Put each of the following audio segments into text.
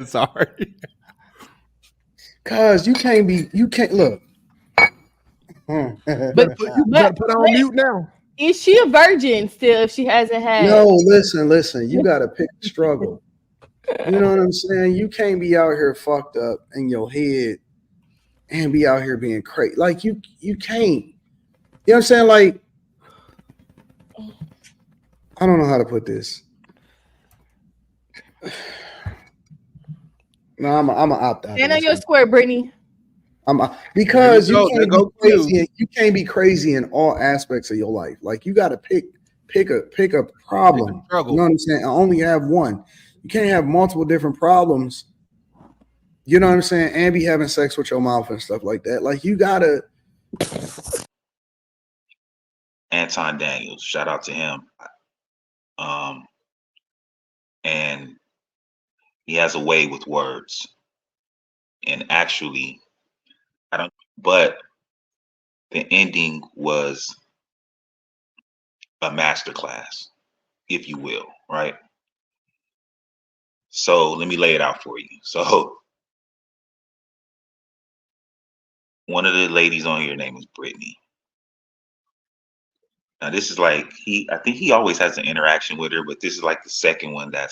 Sorry. Cause you can't look. But you better put on mute now. Is she a virgin still if she hasn't had? No, listen. You gotta pick the struggle. You know what I'm saying? You can't be out here fucked up in your head and be out here being crazy. Like you can't. You know what I'm saying? Like, I don't know how to put this. No, I'm a opt out. Stand on your square, Brittany. Because you can't be crazy. You can't be crazy in all aspects of your life. Like you got to pick a problem. You know what I'm saying? I only have one. You can't have multiple different problems. You know what I'm saying? And be having sex with your mouth and stuff like that. Like you gotta. Anton Daniels, shout out to him. And he has a way with words. And actually, but the ending was a masterclass, if you will, right? So let me lay it out for you. So one of the ladies on here, name is Brittany. Now this is like I think he always has an interaction with her, but this is like the second one that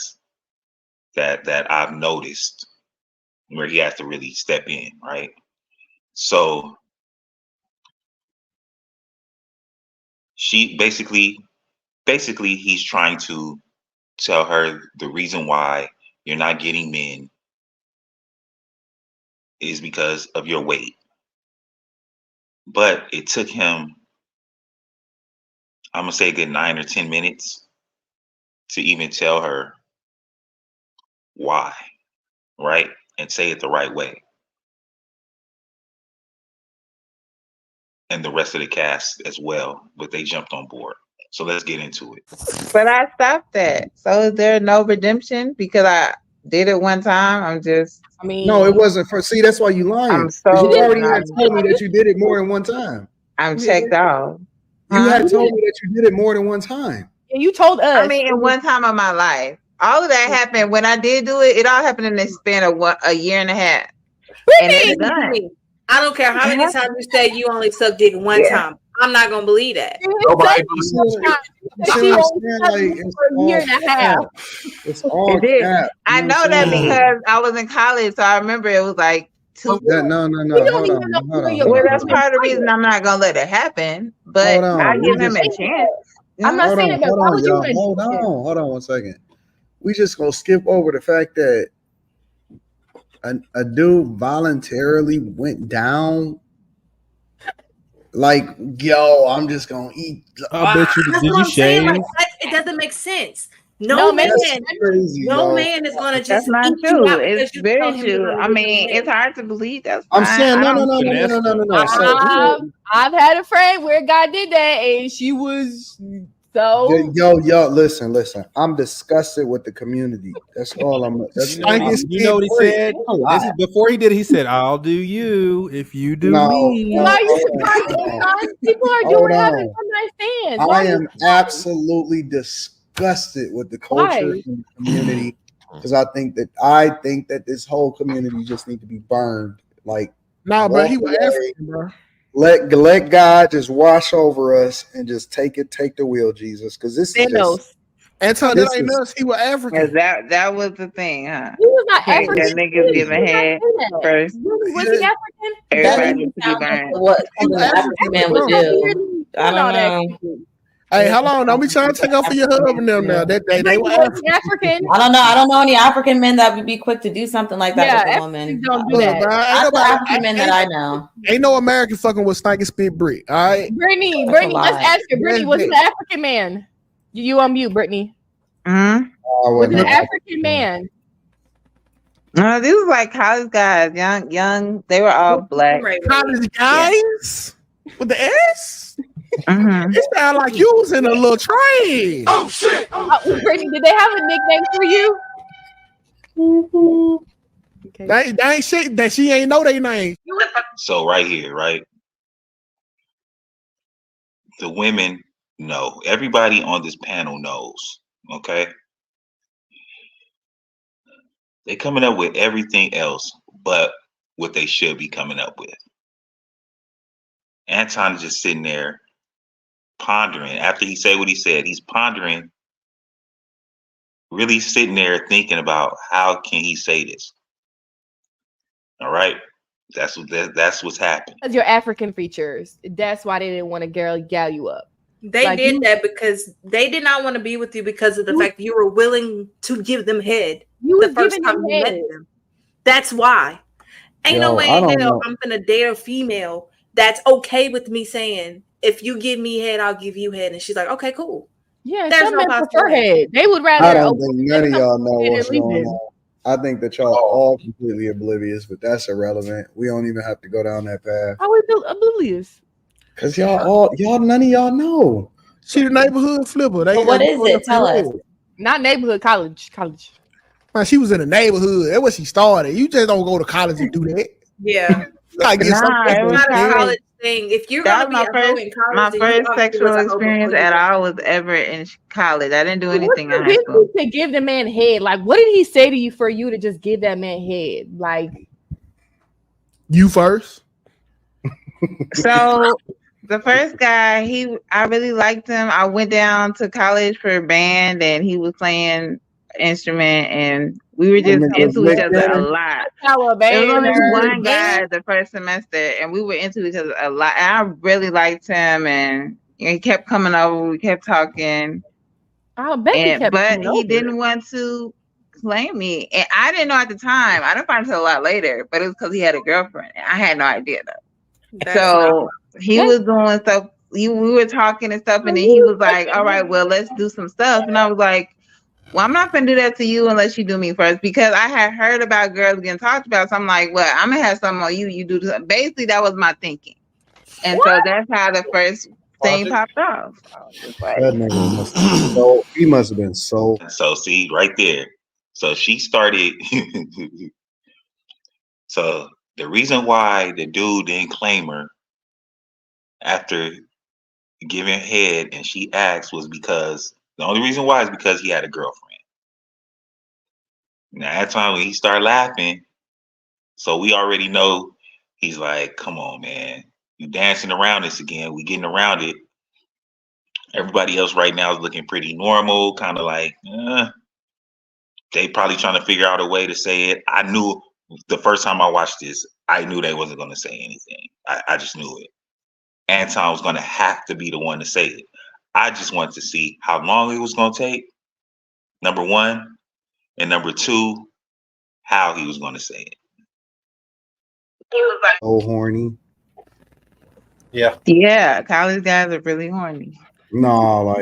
I've noticed where he has to really step in, right? So she basically he's trying to tell her the reason why you're not getting men is because of your weight. But it took him, I'm gonna say a good 9 or 10 minutes to even tell her why, right? And say it the right way. And the rest of the cast as well, but they jumped on board. So let's get into it. But I stopped that. So is there no redemption because I did it one time? No, it wasn't for. See, that's why you lying. I'm so. You already had told me that you did it more than one time. I'm checked out. You had told me that you did it more than one time. And you told us. I mean, in one time of my life. All of that happened when I did do it. It all happened in the span of a year and a half. And it's done. I don't care how many times you say you only sucked dick one time. I'm not gonna believe that. Nobody It's all cap. I know that because I was in college, so I remember it was like 2. No. Hold on. Well, that's part of the reason I'm not gonna let it happen. But I give him a chance. I'm not saying that. Hold on 1 second. We just gonna skip over the fact that a dude voluntarily went down. Like, yo, I'm just gonna eat. I bet you. Did you shave? Like, it doesn't make sense. No man is gonna just. That's not true. It's very true. I mean, it's hard to believe. That's fine. I'm saying no. I've had a friend where God did that, and she was so. Yo, listen. I'm disgusted with the community. That's all I'm. You know what he said? This is before he did it. He said, "I'll do you if you do me." Why are you surprised? People are doing having some nice fans. I am absolutely disgusted with the culture and the community because I think that this whole community just need to be burned. Like, nah, bro, he was African, bro. Let God just wash over us and just take the wheel, Jesus, because this is just. Anton, that ain't us. He was African. That was the thing, huh? He was not African. That niggas giving head first. Was he African? Everybody needs to be burned. What an African man would do? I don't know. Hey, how long? Don't be trying to take off for your husband them now. That they were African. I don't know. I don't know any African men that would be quick to do something like that with a woman. Don't do that. That's the African men that I know. Ain't no American fucking with stinking spit brick. All right, Brittany, let's ask her. Brittany, was it an African man? You on mute, Brittany? Was it an African man? No, these were like college guys, young. They were all black. College guys with the S. It sounded like you was in a little train. Oh shit! Brittany, did they have a nickname for you? Okay. They ain't shit that she ain't know their name. So right here, right? The women know. Everybody on this panel knows. Okay. They coming up with everything else but what they should be coming up with. Anton is just sitting there pondering. After he said what he said, he's pondering, really sitting there thinking about how can he say this. All right, that's what's happened. Because you're African features. That's why they didn't want to gal you up. They did that because they did not want to be with you because of the fact that you were willing to give them head the first time you met them. That's why. Ain't no way in hell I'm gonna date a female that's okay with me saying, if you give me head, I'll give you head. And she's like, okay, cool. Yeah, there's no head. They would rather. I don't think none of y'all know what's going on. I think that y'all are all completely oblivious, but that's irrelevant. We don't even have to go down that path. How are we oblivious? Because none of y'all know. She the neighborhood flipper. What is it? Tell us. Not neighborhood, college. Man, she was in the neighborhood. That's where she started. You just don't go to college and do that. Yeah. It's not a college thing. If you're gonna be in college, my first sexual experience at all was ever in college. I didn't do anything in high school. To give the man head, like what did he say to you for you to just give that man head? Like you first. So the first guy, I really liked him. I went down to college for a band, and he was playing instrument, and we were just into each other a lot. There was only one guy the first semester, and we were into each other a lot. And I really liked him, and he kept coming over. We kept talking. But he didn't want to claim me, and I didn't know at the time. I didn't find out a lot later, but it was because he had a girlfriend. And I had no idea though. So he was doing stuff. We were talking and stuff, and then he was like, "All right, well, let's do some stuff." And I was like, well, I'm not gonna do that to you unless you do me first, because I had heard about girls getting talked about. So I'm like, well, I'm gonna have something on you. You do this. Basically, that was my thinking, and so that's how the first thing popped off. He must have been so. So see right there. So she started. So the reason why the dude didn't claim her after giving head and she asked was because. The only reason why is because he had a girlfriend. Now, at the time when he started laughing, so we already know he's like, come on, man. You dancing around this again. We getting around it. Everybody else right now is looking pretty normal, kind of like, they probably trying to figure out a way to say it. I knew the first time I watched this, I knew they wasn't going to say anything. I just knew it. Anton was going to have to be the one to say it. I just wanted to see how long it was going to take, number one, and number two, how he was going to say it. He was like, "Oh, horny." Yeah, college guys are really horny. No,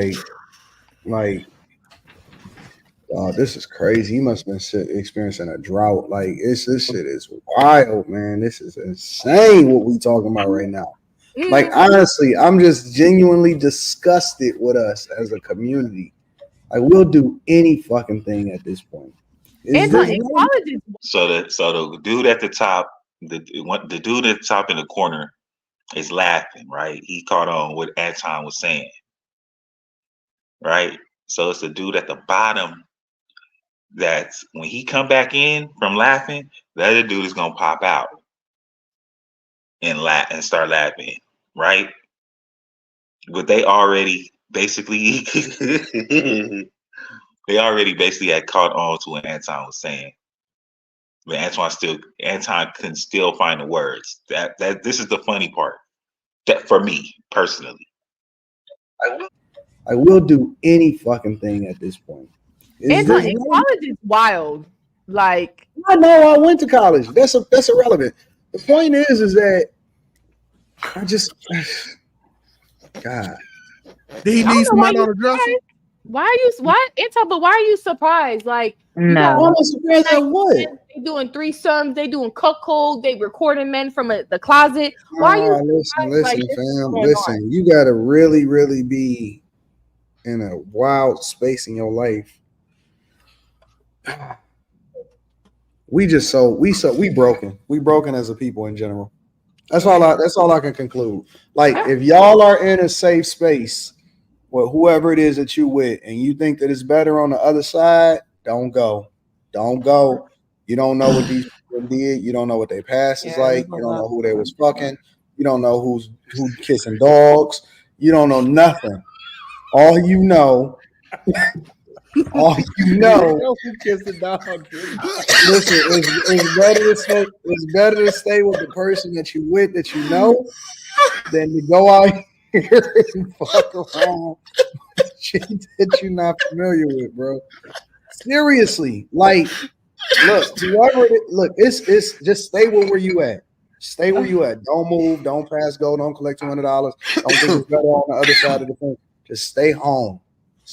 this is crazy. He must have been experiencing a drought. Like this shit is wild, man. This is insane what we talking about right now. Like, honestly, I'm just genuinely disgusted with us as a community. Like, we'll do any fucking thing at this point. So the dude at the top, the dude at the top in the corner is laughing, right? He caught on what Anton was saying, right? So it's the dude at the bottom that's when he come back in from laughing, the other dude is gonna pop out and laugh and start laughing, right? But they already basically had caught on to what Anton was saying. But Anton couldn't still find the words. That this is the funny part. That for me personally. I will do any fucking thing at this point. College is wild. Like I know I went to college. That's irrelevant. The point is that I just God. Did he need somebody on the dresser? But why are you surprised? Like, no, I'm surprised at what? They doing threesomes, they doing cuckold, they recording men from the closet. Why are you listen, fam? Listen, you gotta really, really be in a wild space in your life. We broken. We broken as a people in general. That's all I can conclude. Like, if y'all are in a safe space with whoever it is that you with, and you think that it's better on the other side, don't go. You don't know what these people did. You don't know what their past is like. You don't know who they was fucking. You don't know who's kissing dogs. You don't know nothing. All you know. All you know. Kissing dog. Listen, it's better to stay with the person that you with that you know than to go out here and fuck around with shit that you're not familiar with, bro. Seriously, like, look, it's just stay where you at. Stay where you at. Don't move. Don't pass go. Don't collect $200. Don't think it's better on the other side of the fence. Just stay home.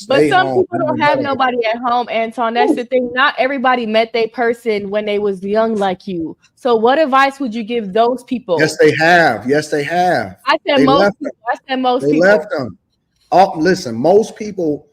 But some people don't have nobody at home, Anton. That's the thing. Not everybody met their person when they was young like you. So what advice would you give those people? Yes, they have. I said most people. They left them. Oh, listen, most people.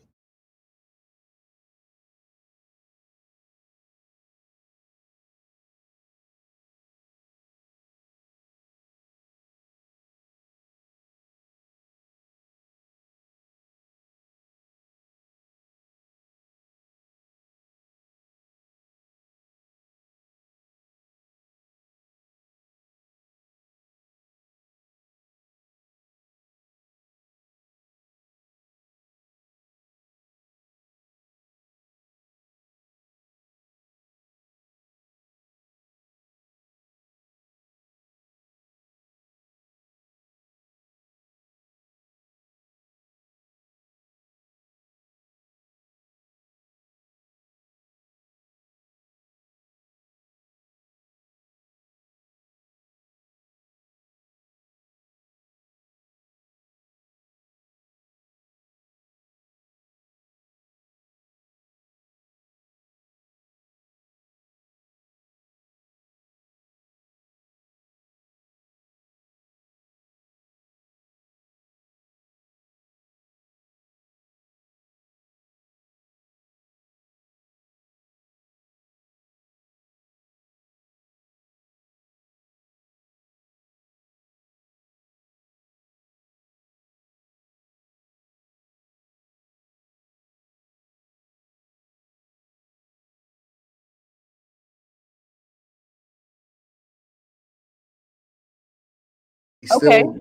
A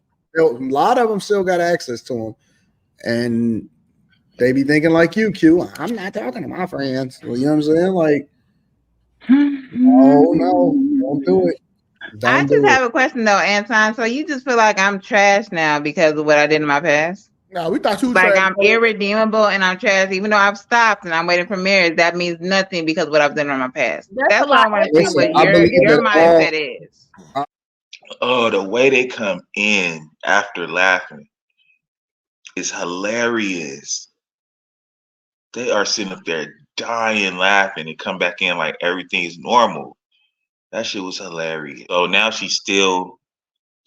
lot of them still got access to them, and they be thinking like you, Q. I'm not talking to my friends. Well, you know what I'm saying? Like, no, don't do it. I just have a question though, Anton. So you just feel like I'm trash now because of what I did in my past? No, we thought you was like I'm irredeemable and I'm trash, even though I've stopped and I'm waiting for marriage. That means nothing because of what I've done in my past. That's why I want to see what your mindset is. Oh, the way they come in after laughing is hilarious. They are sitting up there dying laughing and come back in like everything's normal. That shit was hilarious. So now she's still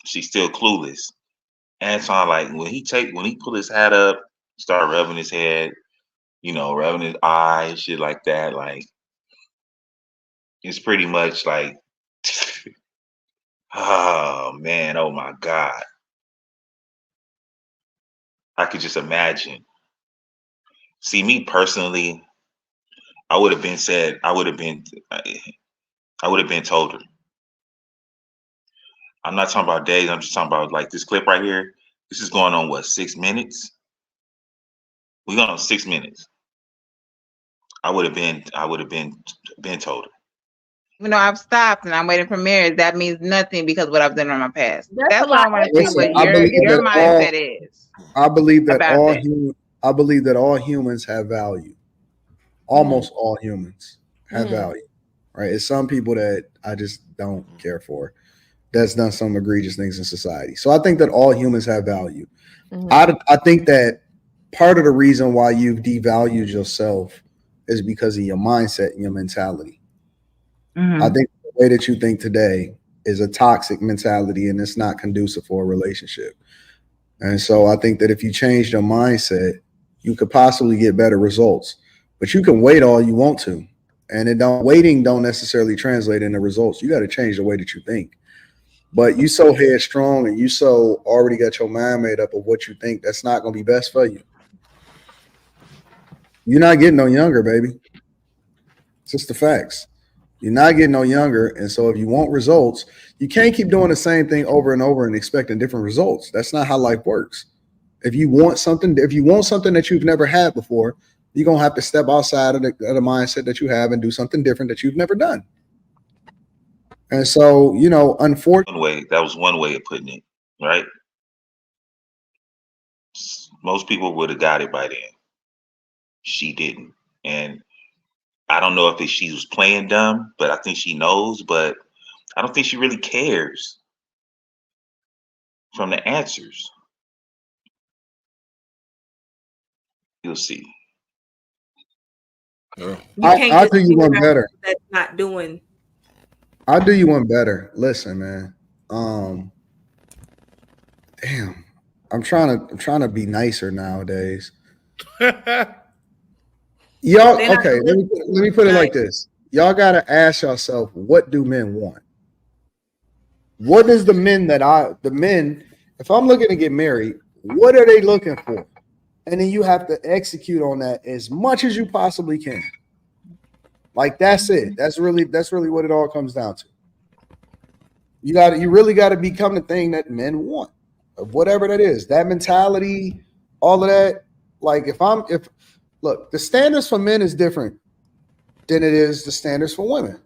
clueless. Anton, like when he pull his hat up, start rubbing his head, rubbing his eyes, shit like that. Like it's pretty much like, oh man, oh my God. I could just imagine. See, me personally, I would have been told her. I'm not talking about days. I'm just talking about like this clip right here. This is going on 6 minutes? We going on 6 minutes. I would have been told her. Even though I've stopped and I'm waiting for marriage, that means nothing because of what I've done in my past. That's why I want to see what your mindset is. I believe that all humans have value. Almost all humans have value, right? It's some people that I just don't care for. That's done some egregious things in society. So I think that all humans have value. I think that part of the reason why you've devalued yourself is because of your mindset and your mentality. I think the way that you think today is a toxic mentality and it's not conducive for a relationship. And so I think that if you change your mindset, you could possibly get better results. But you can wait all you want to. And waiting don't necessarily translate into results. You got to change the way that you think. But you so headstrong and you so already got your mind made up of what you think that's not going to be best for you. You're not getting no younger, baby. It's just the facts. You're not getting no younger. And so if you want results, you can't keep doing the same thing over and over and expecting different results. That's not how life works. If you want something that you've never had before, you're going to have to step outside of the mindset that you have and do something different that you've never done. And so, unfortunately, that was one way of putting it, right? Most people would have got it by then. She didn't. And I don't know if she was playing dumb, but I think she knows, but I don't think she really cares from the answers. You'll see. I'll do you one better. That's not doing. I'll do you one better. Listen, man. Damn. I'm trying to be nicer nowadays. Y'all, okay, let me put it like this. Y'all gotta ask yourself, what do men want? What is the men, if I'm looking to get married, what are they looking for? And then you have to execute on that as much as you possibly can. Like, that's it. That's really what it all comes down to. You really got to become the thing that men want, whatever that is. That mentality, all of that. Like, look, the standards for men is different than it is the standards for women.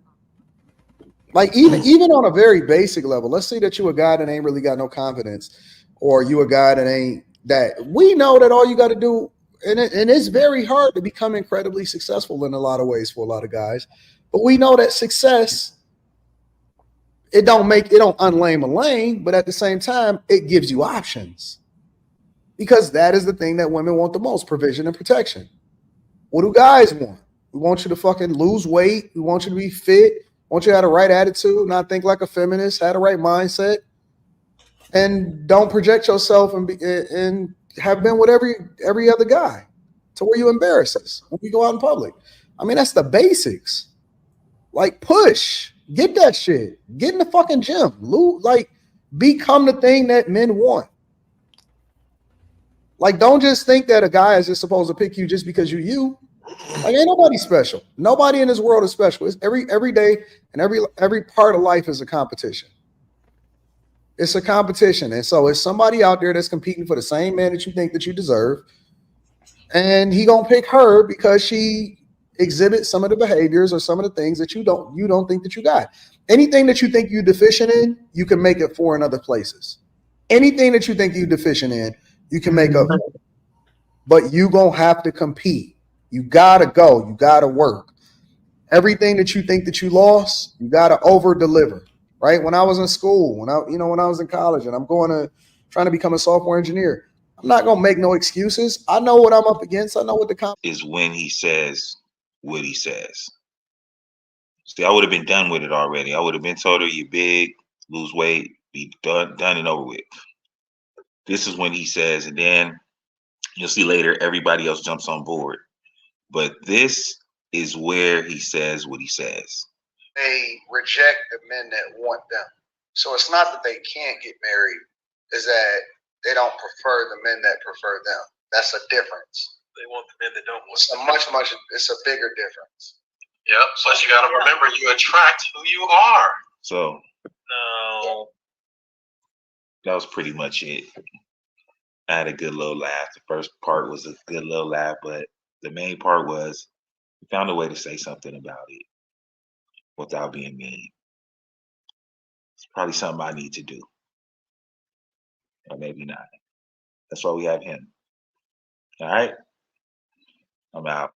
Like, even on a very basic level, let's say that you a guy that ain't really got no confidence, or you a guy that we know that all you got to do, and it's very hard to become incredibly successful in a lot of ways for a lot of guys, but we know that success, it don't unlame a lane, but at the same time, it gives you options, because that is the thing that women want the most: provision and protection. What do guys want? We want you to fucking lose weight. We want you to be fit. We want you to have the right attitude, not think like a feminist, have the right mindset, and don't project yourself and have been with every other guy to where you embarrass us when we go out in public. I mean, that's the basics. Like, push, get that shit, get in the fucking gym, like, become the thing that men want. Like, don't just think that a guy is just supposed to pick you just because you. Like, ain't nobody special. Nobody in this world is special. It's every day and every part of life is a competition. It's a competition. And so it's somebody out there that's competing for the same man that you think that you deserve. And he gonna pick her because she exhibits some of the behaviors or some of the things that you don't think that you got. Anything that you think you're deficient in, you can make it for in other places. Anything that you think you're deficient in, you can make up for. But you gonna have to compete. You gotta go. You gotta work. Everything that you think that you lost, you gotta over deliver. Right? When I was in school, when I was in college, and I'm trying to become a software engineer, I'm not gonna make no excuses. I know what I'm up against. I know what the is when he says what he says. See, I would have been done with it already. I would have been told her, "You big, lose weight, be done and over with." This is when he says, and then you'll see later everybody else jumps on board. But this is where he says what he says. They reject the men that want them. So it's not that they can't get married, is that they don't prefer the men that prefer them. That's a difference. They want the men that don't want them. It's a bigger difference. Yep. Plus, you got to remember, you attract who you are. So, no. That was pretty much it. I had a good little laugh. The first part was a good little laugh, but the main part was he found a way to say something about it without being mean. It's probably something I need to do. Or maybe not. That's why we have him. All right? I'm out.